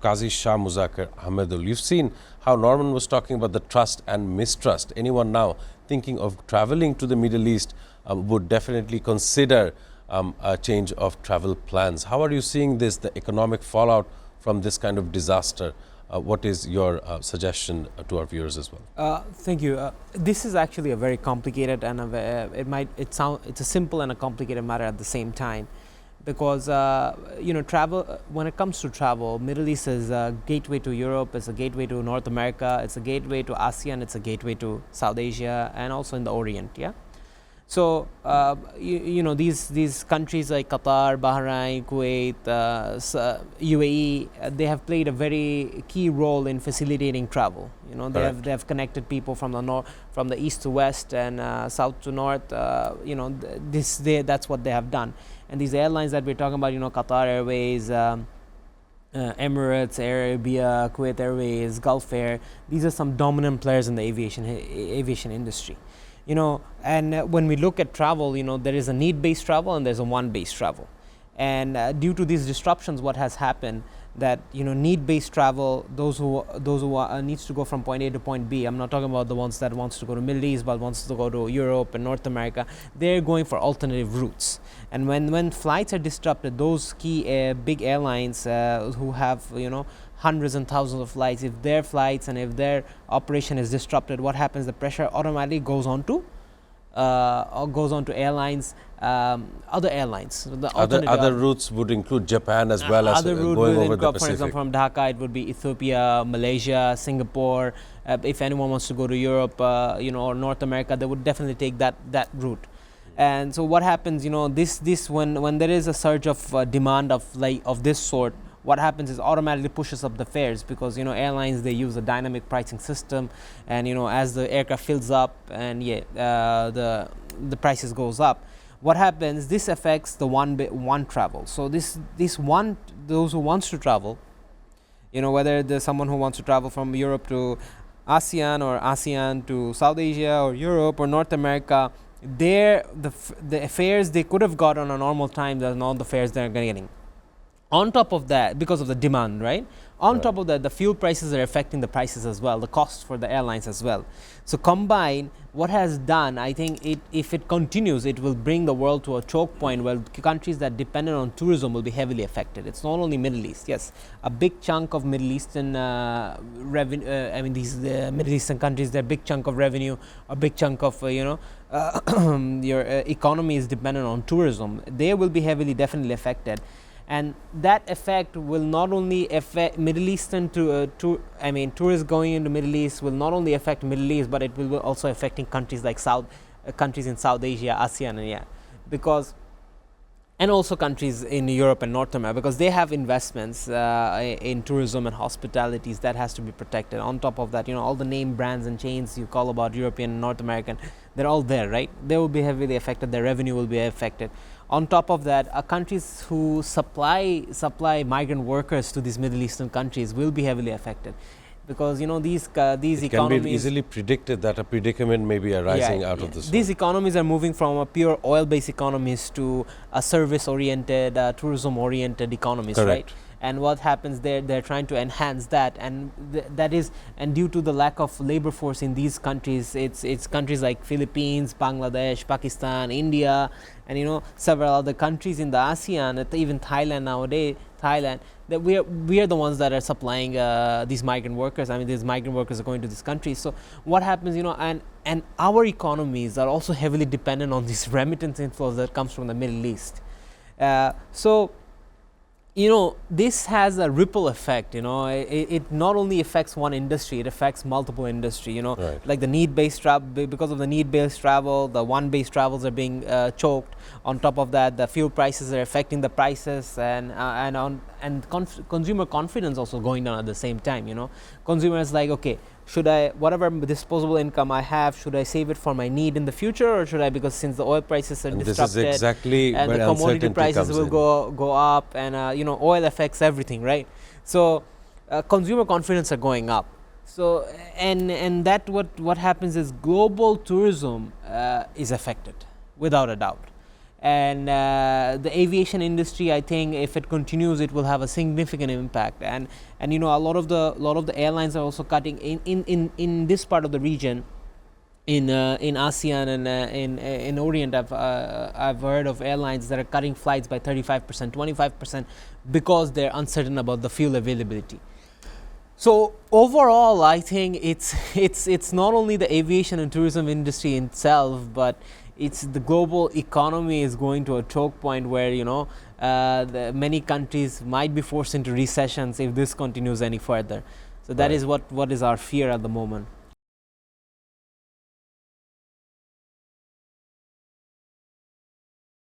Kazi Shah Muzakker Ahmedul. You've seen how Norman was talking about the trust and mistrust. Anyone now thinking of traveling to the Middle East would definitely consider a change of travel plans. How are you seeing this, the economic fallout from this kind of disaster? What is your suggestion to our viewers as well? Thank you. This is actually a very complicated and it's a simple and a complicated matter at the same time, because travel, when it comes to travel, Middle East is a gateway to Europe, it's a gateway to North America, it's a gateway to ASEAN, it's a gateway to South Asia, and also in the Orient. Yeah. So these countries like Qatar, Bahrain, Kuwait, UAE, they have played a very key role in facilitating travel. They have connected people from the east to west and south to north. That's what they have done. And these airlines that we're talking about, Qatar Airways, Emirates, Air Arabia, Kuwait Airways, Gulf Air, these are some dominant players in the aviation industry. And when we look at travel, there is a need-based travel and there's a want-based travel. And due to these disruptions, what has happened that need-based travel, those who needs to go from point A to point B. I'm not talking about the ones that wants to go to Middle East, but wants to go to Europe and North America. They're going for alternative routes. And when flights are disrupted, those key big airlines who have hundreds and thousands of flights, if their flights and if their operation is disrupted, what happens? The pressure automatically goes on to airlines, other airlines. Other routes would include Japan as well as other going over the Pacific. For example, from Dhaka, it would be Ethiopia, Malaysia, Singapore. If anyone wants to go to Europe, or North America, they would definitely take that route. And so what happens? When there is a surge of demand of this sort, what happens is automatically pushes up the fares, because airlines, they use a dynamic pricing system, and as the aircraft fills up and the prices goes up. What happens? This affects the one travel. So those who wants to travel, whether there's someone who wants to travel from Europe to ASEAN or ASEAN to South Asia or Europe or North America, the fares they could have got on a normal time, are not the fares they're getting. On top of that, because of the demand, right? On top of that, the fuel prices are affecting the prices as well, the costs for the airlines as well. So combined, what has done, I think if it continues, it will bring the world to a choke point where countries that depend on tourism will be heavily affected. It's not only Middle East. Yes, a big chunk of Middle Eastern revenue, these Middle Eastern countries, their big chunk of revenue, a big chunk of, your economy is dependent on tourism. They will be definitely affected. And that effect will not only affect Middle Eastern tourists going into Middle East will not only affect Middle East, but it will also affecting countries like countries in South Asia, ASEAN, and also countries in Europe and North America, because they have investments in tourism and hospitalities that has to be protected. On top of that, all the name brands and chains you call about European and North American, they're all there, right? They will be heavily affected. Their revenue will be affected. On top of that, countries who supply migrant workers to these Middle Eastern countries will be heavily affected, because these economies can be easily predicted that a predicament may be arising out of this. These economies are moving from a pure oil-based economies to a service-oriented, tourism-oriented economies, Correct. right? And what happens there? They're trying to enhance that, and and due to the lack of labor force in these countries, it's countries like Philippines, Bangladesh, Pakistan, India, and several other countries in the ASEAN, even Thailand nowadays. That we are the ones that are supplying these migrant workers. These migrant workers are going to these countries. So what happens? And our economies are also heavily dependent on these remittance inflows that comes from the Middle East. This has a ripple effect. It not only affects one industry, it affects multiple industry. Right. Like the need-based travel. Because of the need-based travel, the one-based travels are being choked. On top of that, the fuel prices are affecting the prices, and consumer confidence also going down at the same time. Consumers like, okay, should I, whatever disposable income I have, should I save it for my need in the future, or should I, because since the oil prices are disrupted, this is exactly and the commodity prices will go up, and oil affects everything, right? So consumer confidence are going up. So and that what happens is global tourism is affected without a doubt. and the aviation industry, I think if it continues, it will have a significant impact. And you know, a lot of the airlines are also cutting in this part of the region, in ASEAN and in Orient. I've heard of airlines that are cutting flights by 35%, 25%, because they're uncertain about the fuel availability. So overall, I think it's not only the aviation and tourism industry itself, but it's the global economy is going to a choke point where, you know, many countries might be forced into recessions if this continues any further. So that is what is our fear at the moment.